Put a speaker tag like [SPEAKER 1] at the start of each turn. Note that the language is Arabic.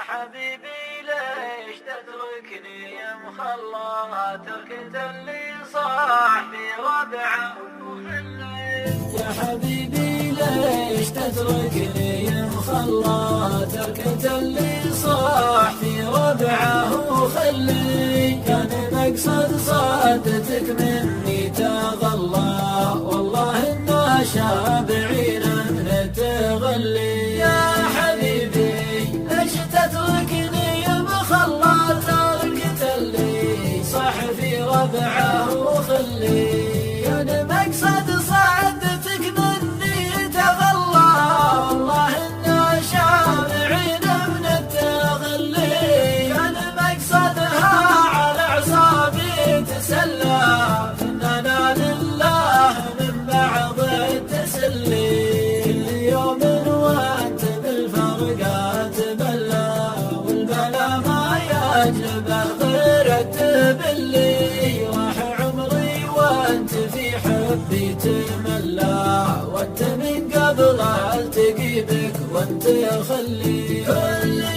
[SPEAKER 1] حبيبي ليش تتركني يا مخلى تركة اللي صاح في ربعه وخلي. يا حبيبي ليش تتركني يا مخلى تركة اللي صاح في ربعه وخلي. كان مقصد صادتك مني تغلى والله إنا شابعين من التغلي. يا حبيبي ليش تتركني يا مخلى تركة اللي صاح في ربعه وخلي. كان مقصد صادتك مني تغلى والله إنا شابعين من التغلي. كان مقصدها على أعصابي تسلى فإننا لله من بعض التسلي. كل يوم وأنت بالفرقات بلا والبلا ما يعجبه غير التبلي. راح عمري وأنت في حبي تملى وأنت من قبل ألتقي بك وأنت خلي.